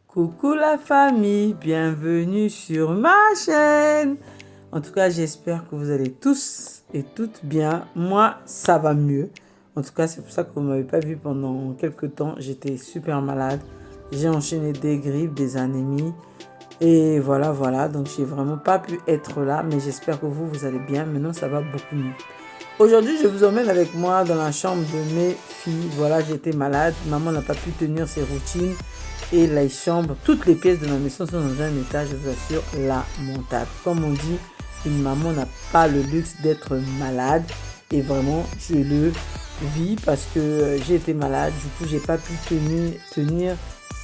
Coucou la famille, bienvenue sur ma chaîne. En tout cas, j'espère que vous allez tous et toutes bien. Moi, ça va mieux. En tout cas, c'est pour ça que vous ne m'avez pas vu pendant quelques temps. J'étais super malade. J'ai enchaîné des grippes, des anémies. Et voilà. Donc, j'ai vraiment pas pu être là. Mais j'espère que vous allez bien. Maintenant, ça va beaucoup mieux. Aujourd'hui, je vous emmène avec moi dans la chambre de mes filles. Voilà, j'étais malade. Maman n'a pas pu tenir ses routines. Et les chambres, toutes les pièces de ma maison sont dans un état, je vous assure, lamentable. Comme on dit, une maman n'a pas le luxe d'être malade. Et vraiment, je le vis parce que j'ai été malade. Du coup, j'ai pas pu tenir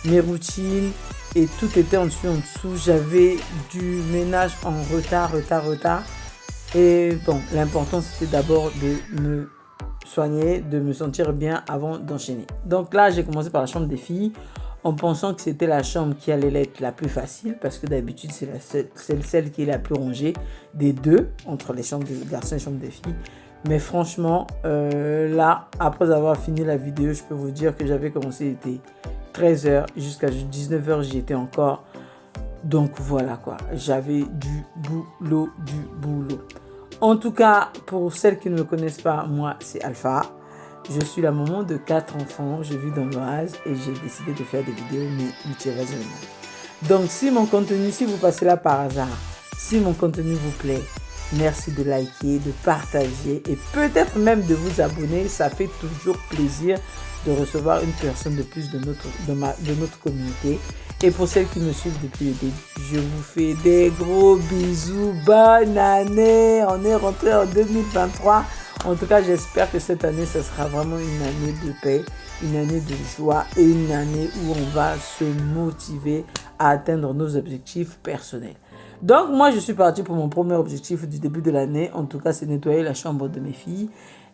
mes routines. Et tout était en dessous. J'avais du ménage en retard. Et bon, l'important, c'était d'abord de me soigner, de me sentir bien avant d'enchaîner. Donc là, j'ai commencé par la chambre des filles, en pensant que c'était la chambre qui allait être la plus facile, parce que d'habitude, c'est celle qui est la plus rangée des deux, entre les chambres des garçons et les chambres des filles. Mais franchement, là, après avoir fini la vidéo, je peux vous dire que j'avais commencé, il était 13h, jusqu'à 19h, j'y étais encore. Donc voilà quoi, j'avais du boulot. En tout cas, pour celles qui ne me connaissent pas, moi, c'est Alpha. Je suis la maman de 4 enfants, je vis dans l'Oise et j'ai décidé de faire des vidéos mutuelles. Donc si mon contenu, si vous passez là par hasard, si mon contenu vous plaît, merci de liker, de partager et peut-être même de vous abonner. Ça fait toujours plaisir de recevoir une personne de plus de notre communauté. Et pour celles qui me suivent depuis le début, je vous fais des gros bisous. Bonne année! On est rentré en 2023. En tout cas, j'espère que cette année, ça sera vraiment une année de paix, une année de joie et une année où on va se motiver à atteindre nos objectifs personnels. Donc, moi, je suis partie pour mon premier objectif du début de l'année. En tout cas, c'est nettoyer la chambre de mes filles.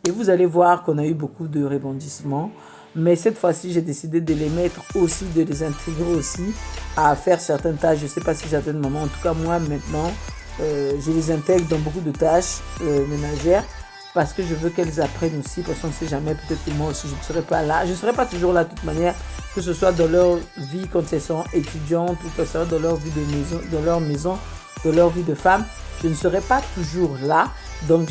Et vous allez voir qu'on a eu beaucoup de rebondissements. Mais cette fois-ci, j'ai décidé de les mettre aussi, de les intégrer aussi à faire certaines tâches. Je ne sais pas si certaines mamans, en tout cas moi maintenant, je les intègre dans beaucoup de tâches ménagères. Parce que je veux qu'elles apprennent aussi, parce qu'on ne sait jamais, peut-être que moi aussi je ne serai pas là. Je ne serai pas toujours là de toute manière, que ce soit dans leur vie quand elles sont étudiantes ou que ce soit dans leur vie de maison, dans leur vie de femme. Je ne serai pas toujours là, donc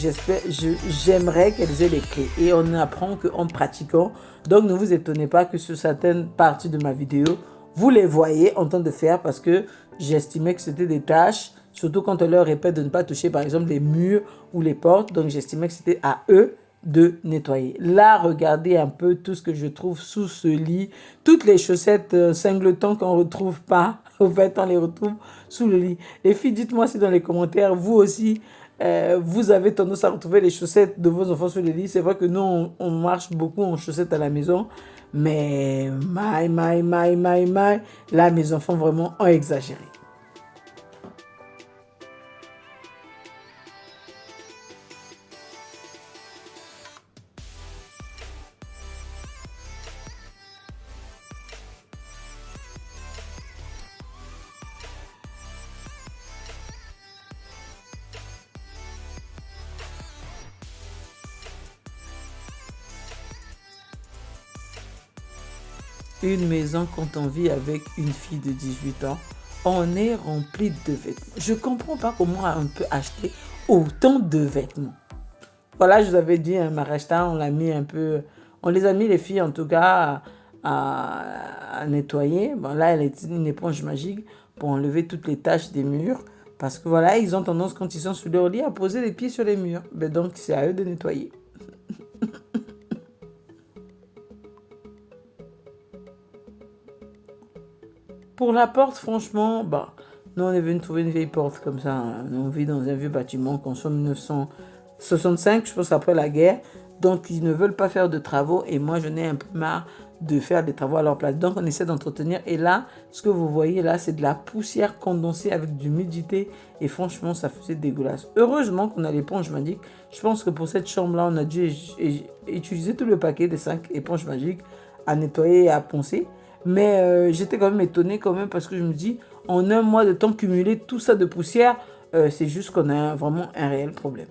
j'aimerais qu'elles aient les clés. Et on apprend qu'en pratiquant, donc ne vous étonnez pas que sur certaines parties de ma vidéo, vous les voyez en train de faire parce que j'estimais que c'était des tâches, surtout quand on leur répète de ne pas toucher par exemple les murs ou les portes. Donc j'estimais que c'était à eux de nettoyer. Là, regardez un peu tout ce que je trouve sous ce lit. Toutes les chaussettes singletons qu'on ne retrouve pas, au fait, on les retrouve sous le lit. Les filles, dites-moi si dans les commentaires, vous aussi, vous avez tendance à retrouver les chaussettes de vos enfants sous le lit. C'est vrai que nous, on marche beaucoup en chaussettes à la maison. Mais, là, mes enfants vraiment ont exagéré. Une maison quand on vit avec une fille de 18 ans, on est rempli de vêtements. Je ne comprends pas comment on peut acheter autant de vêtements. Voilà, je vous avais dit, un Marachta, on l'a mis un peu, on les a mis les filles en tout cas à nettoyer. Bon là, elle est une éponge magique pour enlever toutes les taches des murs. Parce que voilà, ils ont tendance quand ils sont sur leur lit à poser les pieds sur les murs. Mais donc, c'est à eux de nettoyer. Pour la porte, franchement, bah, nous on est venu trouver une vieille porte comme ça. Hein. On vit dans un vieux bâtiment qu'on soit en 1965, je pense après la guerre. Donc ils ne veulent pas faire de travaux et moi je n'ai un peu marre de faire des travaux à leur place. Donc, on essaie d'entretenir. Et là, ce que vous voyez là, c'est de la poussière condensée avec de l'humidité. Et franchement, ça faisait dégueulasse. Heureusement qu'on a l'éponge magique. Je pense que pour cette chambre-là, on a dû utiliser tout le paquet des 5 éponges magiques à nettoyer et à poncer. Mais j'étais quand même étonnée quand même parce que je me dis, en un mois de temps cumulé, tout ça de poussière, c'est juste qu'on a vraiment un réel problème.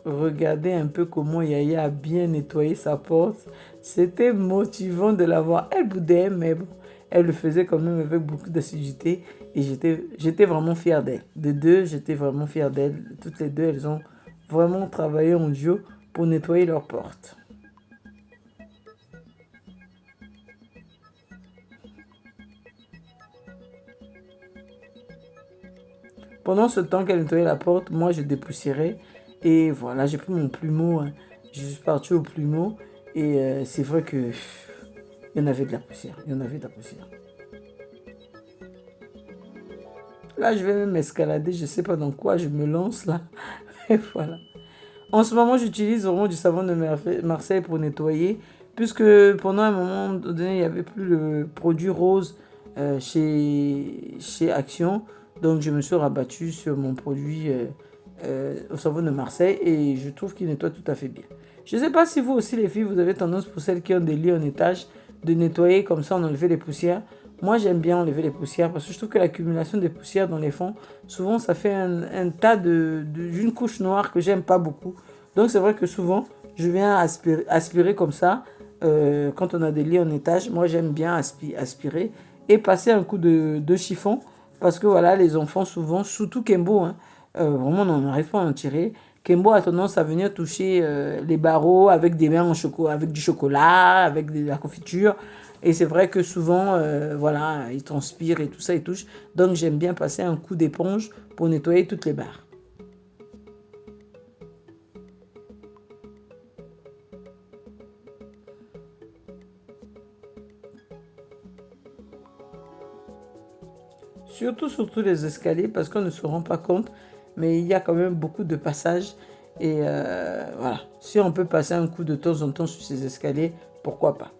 Regardez un peu comment Yaya a bien nettoyé sa porte. C'était motivant de la voir. Elle boudait, mais bon, elle le faisait quand même avec beaucoup d'assiduité. Et j'étais vraiment fière d'elle. De deux, j'étais vraiment fière d'elle. Toutes les deux, elles ont vraiment travaillé en duo pour nettoyer leur porte. Pendant ce temps qu'elle nettoyait la porte, moi, je dépoussiérais. Et voilà, j'ai pris mon plumeau. Hein. Je suis parti au plumeau. Et c'est vrai que il y en avait de la poussière. Il y en avait de la poussière. Là, je vais même escalader. Je ne sais pas dans quoi je me lance là. Et voilà. En ce moment, j'utilise vraiment du savon de Marseille pour nettoyer. Puisque pendant un moment donné, il n'y avait plus le produit rose chez Action. Donc, je me suis rabattu sur mon produit au savon de Marseille et je trouve qu'il nettoie tout à fait bien. Je ne sais pas si vous aussi, les filles, vous avez tendance, pour celles qui ont des lits en étage, de nettoyer comme ça, on enlever les poussières. Moi, j'aime bien enlever les poussières parce que je trouve que l'accumulation des poussières dans les fonds, souvent, ça fait un tas d'une couche noire que j'aime pas beaucoup. Donc, c'est vrai que souvent, je viens aspirer comme ça. Quand on a des lits en étage, moi, j'aime bien aspirer et passer un coup de chiffon parce que voilà, les enfants, souvent, surtout Kembo, hein, vraiment, on n'arrive pas à en tirer. Kembo a tendance à venir toucher les barreaux avec des mains en chocolat, avec du chocolat, avec de la confiture. Et c'est vrai que souvent, voilà, il transpire et tout ça, il touche. Donc, j'aime bien passer un coup d'éponge pour nettoyer toutes les barres. Surtout les escaliers, parce qu'on ne se rend pas compte, mais il y a quand même beaucoup de passages. Et voilà, si on peut passer un coup de temps en temps sur ces escaliers, pourquoi pas.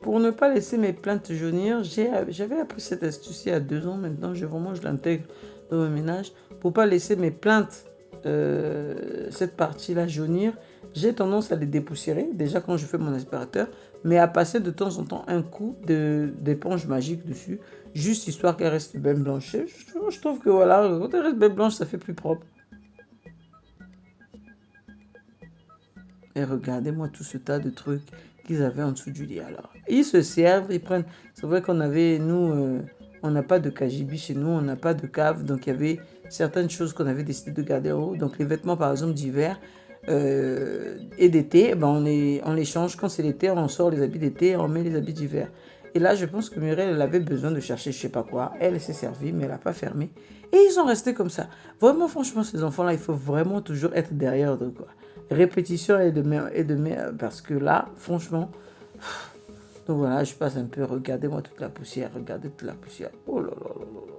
Pour ne pas laisser mes plantes jaunir, j'avais appris cette astuce il y a 2 ans maintenant. Je l'intègre dans mon ménage. Pour ne pas laisser mes plantes, cette partie-là jaunir, j'ai tendance à les dépoussiérer, déjà quand je fais mon aspirateur, mais à passer de temps en temps un coup d'éponge magique dessus, juste histoire qu'elle reste bien blanche. Je trouve que voilà, quand elle reste bien blanche, ça fait plus propre. Et regardez-moi tout ce tas de trucs qu'ils avaient en dessous du lit. Alors, ils se servent, ils prennent. C'est vrai qu'on avait, nous, on n'a pas de cagibi chez nous, on n'a pas de cave. Donc, il y avait certaines choses qu'on avait décidé de garder en haut. Donc, les vêtements, par exemple, d'hiver et d'été, ben, on les change. Quand c'est l'été, on sort les habits d'été, on met les habits d'hiver. Et là, je pense que Muriel, elle avait besoin de chercher je sais pas quoi. Elle s'est servie, mais elle n'a pas fermé. Et ils sont restés comme ça. Vraiment, franchement, ces enfants-là, il faut vraiment toujours être derrière eux, quoi. Répétition parce que là, franchement, donc voilà, je passe un peu, regardez-moi toute la poussière, regardez toute la poussière. Oh là là là là là.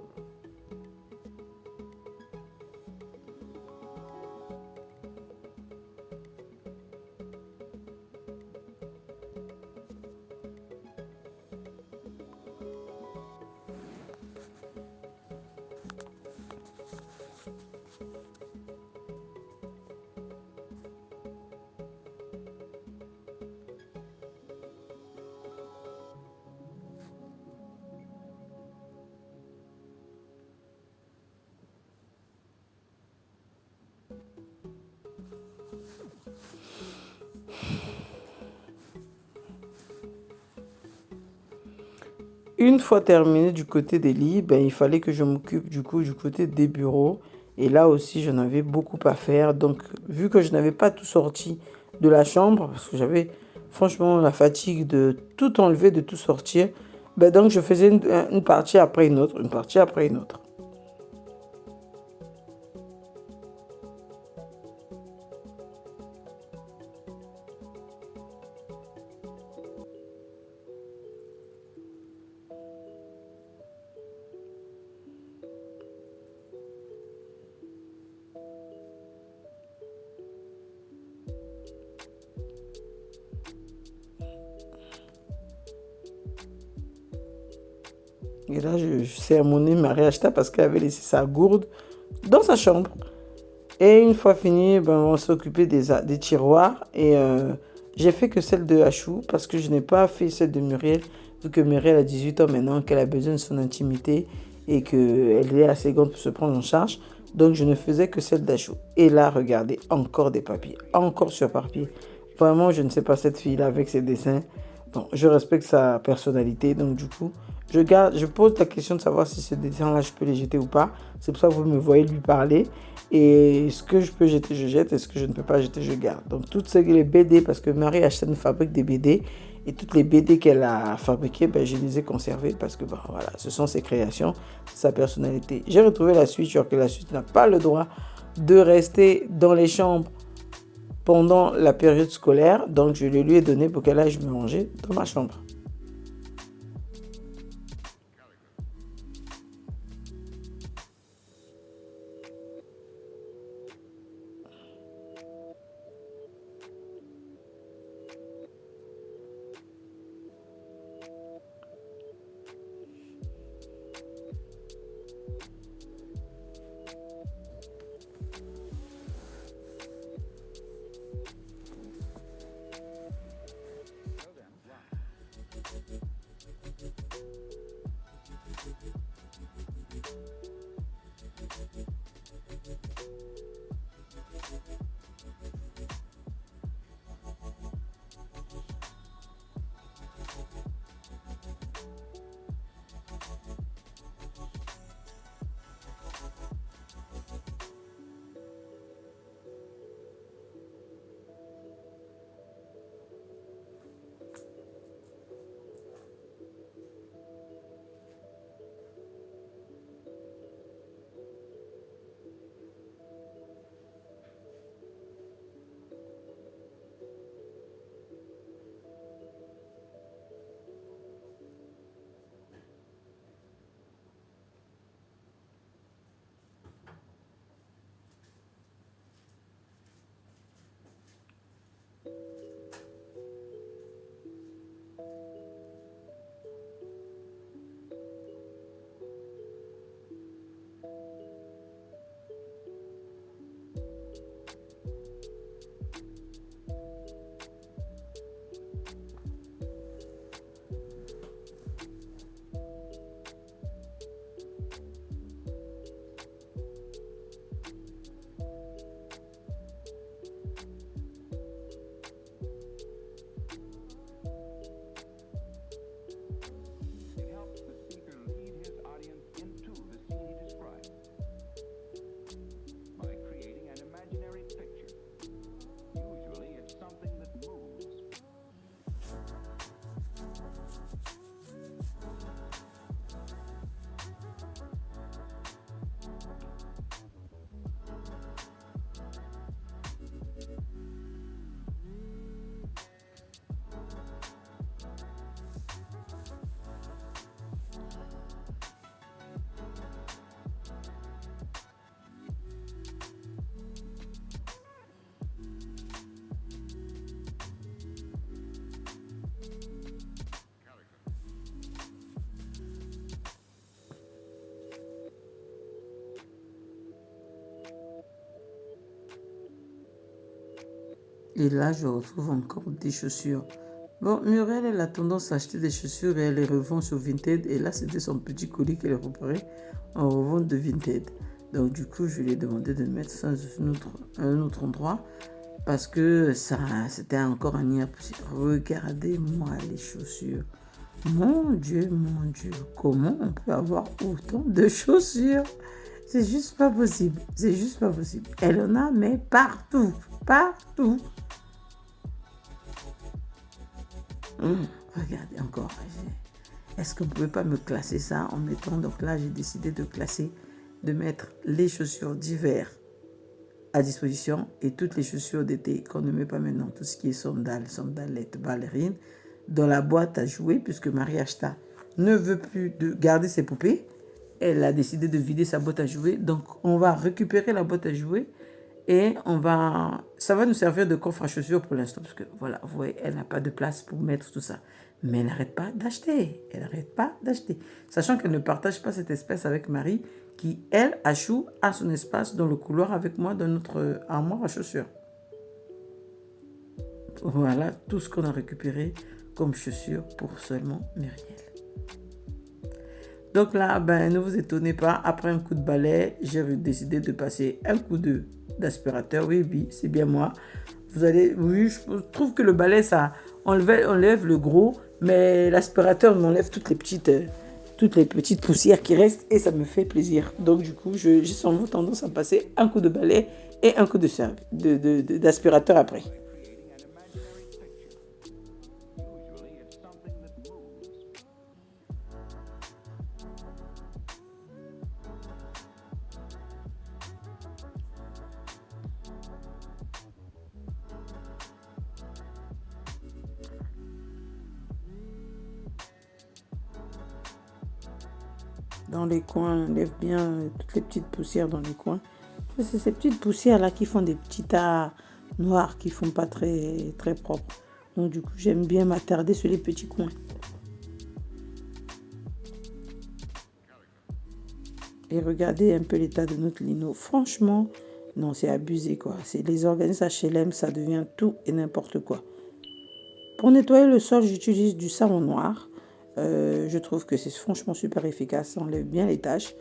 Une fois terminé du côté des lits, ben, il fallait que je m'occupe du coup du côté des bureaux. Et là aussi, j'en avais beaucoup à faire. Donc, vu que je n'avais pas tout sorti de la chambre, parce que j'avais franchement, la fatigue de tout enlever, de tout sortir. Ben donc, je faisais une partie après une autre, une partie après une autre. Et là, je sermonnais Marie Acheta parce qu'elle avait laissé sa gourde dans sa chambre. Et une fois fini, ben, on s'est occupé des tiroirs. Et j'ai fait que celle de Hachou parce que je n'ai pas fait celle de Muriel. Vu que Muriel a 18 ans maintenant, qu'elle a besoin de son intimité et qu'elle est assez grande pour se prendre en charge. Donc je ne faisais que celle d'Hachou. Et là, regardez, encore des papiers, encore sur papier. Vraiment, je ne sais pas cette fille-là avec ses dessins. Bon, je respecte sa personnalité, donc du coup, je pose la question de savoir si ces dessins-là, je peux les jeter ou pas. C'est pour ça que vous me voyez lui parler. Et ce que je peux jeter, je jette. Et ce que je ne peux pas jeter, je garde. Donc, toutes les BD, parce que Marie Achète fabrique des BD. Et toutes les BD qu'elle a fabriquées, ben, je les ai conservées parce que ben, voilà, ce sont ses créations, sa personnalité. J'ai retrouvé la suite, alors que la suite n'a pas le droit de rester dans les chambres pendant la période scolaire. Donc, je le lui ai donné pour qu'elle aille me ranger dans ma chambre. Et là, je retrouve encore des chaussures. Bon, Muriel, elle a tendance à acheter des chaussures et elle les revend sur Vinted. Et là, c'était son petit colis qu'elle repérait en revente de Vinted. Donc, du coup, je lui ai demandé de mettre ça dans un autre endroit parce que ça, c'était encore un nid à pousser. Regardez-moi les chaussures. Mon Dieu, comment on peut avoir autant de chaussures? C'est juste pas possible. C'est juste pas possible. Elle en a, mais partout. Partout. Regardez encore. Est-ce que vous ne pouvez pas me classer ça en mettant... Donc là, j'ai décidé de classer, de mettre les chaussures d'hiver à disposition et toutes les chaussures d'été qu'on ne met pas maintenant. Tout ce qui est sandales, sandalettes, ballerines, dans la boîte à jouer, puisque Marie Achta ne veut plus de garder ses poupées. Elle a décidé de vider sa boîte à jouer. Donc, on va récupérer la boîte à jouer et ça va nous servir de coffre à chaussures pour l'instant. Parce que, voilà, vous voyez, elle n'a pas de place pour mettre tout ça. Mais elle n'arrête pas d'acheter. Elle n'arrête pas d'acheter. Sachant qu'elle ne partage pas cet espace avec Marie, qui, elle, a son espace dans le couloir avec moi dans notre armoire à chaussures. Voilà tout ce qu'on a récupéré comme chaussures pour seulement Muriel. Donc là, ne vous étonnez pas, après un coup de balai, j'ai décidé de passer un coup d'aspirateur. Oui, c'est bien moi. Oui, je trouve que le balai, ça enlève le gros, mais l'aspirateur m'enlève toutes les petites poussières qui restent et ça me fait plaisir. Donc du coup, j'ai sans doute tendance à passer un coup de balai et un coup d'aspirateur après. Dans les coins, on enlève bien toutes les petites poussières dans les coins. C'est ces petites poussières-là qui font des petits tas noirs qui font pas très, très propres. Donc du coup, j'aime bien m'attarder sur les petits coins. Et regardez un peu l'état de notre lino. Franchement, non, c'est abusé quoi. Les organismes HLM, ça devient tout et n'importe quoi. Pour nettoyer le sol, j'utilise du savon noir. Je trouve que c'est franchement super efficace. Ça enlève bien les taches.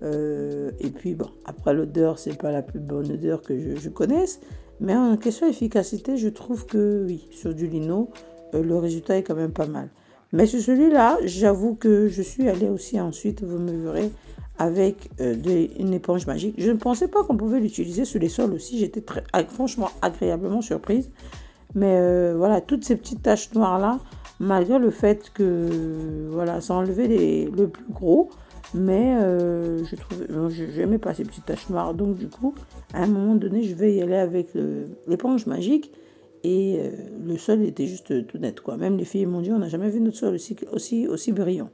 Et puis bon, après l'odeur, c'est pas la plus bonne odeur que je connaisse. Mais en question efficacité, je trouve que oui, sur du lino, le résultat est quand même pas mal. Mais sur celui-là, j'avoue que je suis allée aussi ensuite, vous me verrez, avec une éponge magique. Je ne pensais pas qu'on pouvait l'utiliser sur les sols aussi. J'étais franchement agréablement surprise. Mais voilà, toutes ces petites taches noires-là, malgré le fait que voilà, ça enlevait le plus gros, mais je n'aimais pas ces petites taches noires. Donc du coup, à un moment donné, je vais y aller avec l'éponge magique et le sol était juste tout net, quoi. Même les filles m'ont dit, on n'a jamais vu notre sol aussi brillant.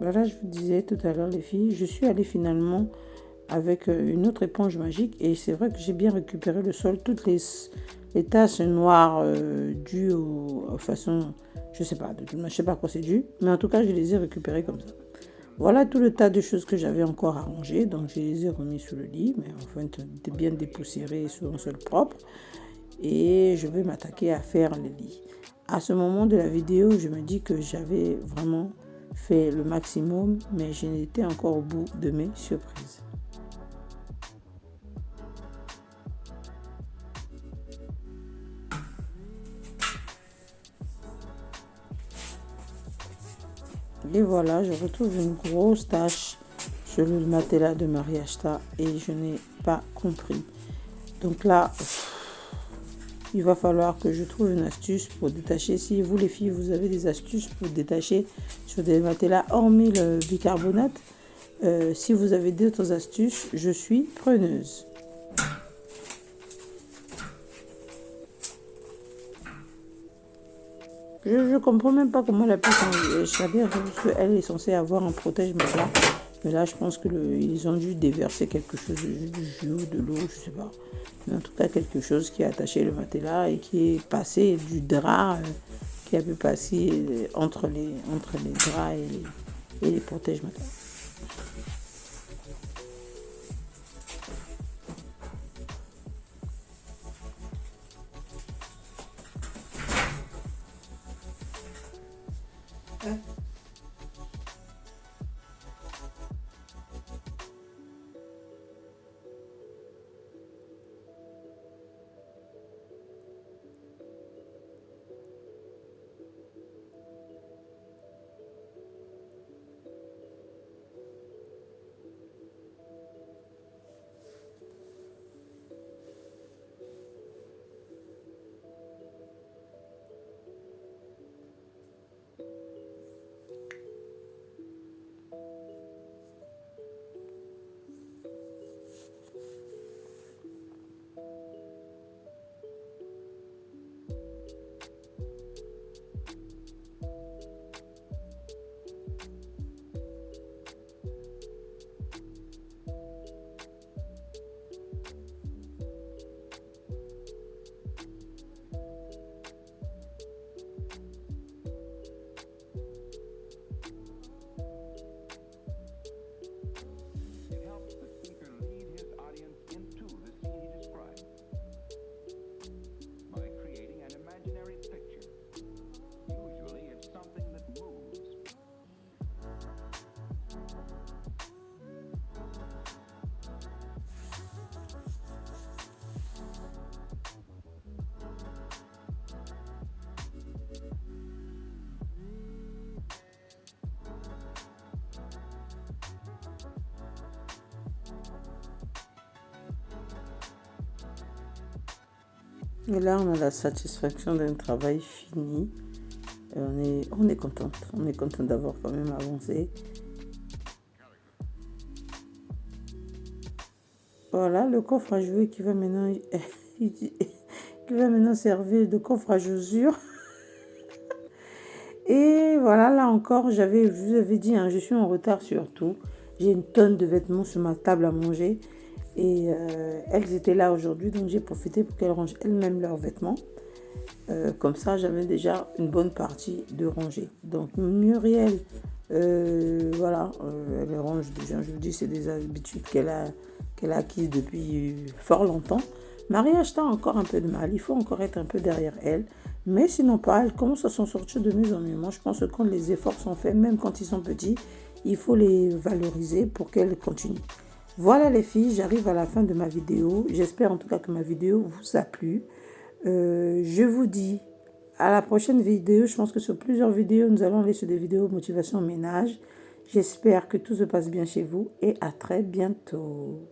Voilà, je vous disais tout à l'heure, les filles, je suis allée finalement avec une autre éponge magique et c'est vrai que j'ai bien récupéré le sol, toutes les tasses noires dues aux façons, je sais pas, je sais pas à quoi c'est dû, mais en tout cas, je les ai récupérées comme ça. Voilà tout le tas de choses que j'avais encore à ranger, donc je les ai remis sous le lit, mais enfin, bien dépoussiéré sur un sol propre et je vais m'attaquer à faire le lit. À ce moment de la vidéo, je me dis que j'avais vraiment fait le maximum, mais je n'étais encore au bout de mes surprises. Et voilà, je retrouve une grosse tache sur le matelas de Marie Achta et je n'ai pas compris. Donc là, il va falloir que je trouve une astuce pour détacher. Si vous les filles, vous avez des astuces pour détacher sur des matelas hormis le bicarbonate, si vous avez d'autres astuces, je suis preneuse. Je ne comprends même pas comment elle a pu changer. Je savais juste qu'elle est censée avoir un protège-matelas. Mais là, je pense qu'ils ont dû déverser quelque chose, du jus ou de l'eau, je ne sais pas. Mais en tout cas, quelque chose qui a attaché le matelas et qui est passé du drap, qui a pu passer entre les draps et les protège-matelas. Et là, on a la satisfaction d'un travail fini. Et on est contente. On est contente d'avoir quand même avancé. Voilà, le coffre à jouer qui va maintenant, qui va maintenant servir de coffre à chaussures. Et voilà, là encore, je vous avais dit, hein, je suis en retard sur tout. J'ai une tonne de vêtements sur ma table à manger. Et elles étaient là aujourd'hui, donc j'ai profité pour qu'elles rangent elles-mêmes leurs vêtements. Comme ça, j'avais déjà une bonne partie de rangée. Donc Muriel, voilà, elle range déjà. Je vous dis, c'est des habitudes qu'elle a acquises depuis fort longtemps. Marie-H a encore un peu de mal. Il faut encore être un peu derrière elle. Mais sinon pas, elle commence à s'en sortir de mieux en mieux. Moi, je pense que quand les efforts sont faits, même quand ils sont petits, il faut les valoriser pour qu'elles continuent. Voilà les filles, j'arrive à la fin de ma vidéo. J'espère en tout cas que ma vidéo vous a plu. Je vous dis à la prochaine vidéo. Je pense que sur plusieurs vidéos, nous allons aller sur des vidéos motivation ménage. J'espère que tout se passe bien chez vous et à très bientôt.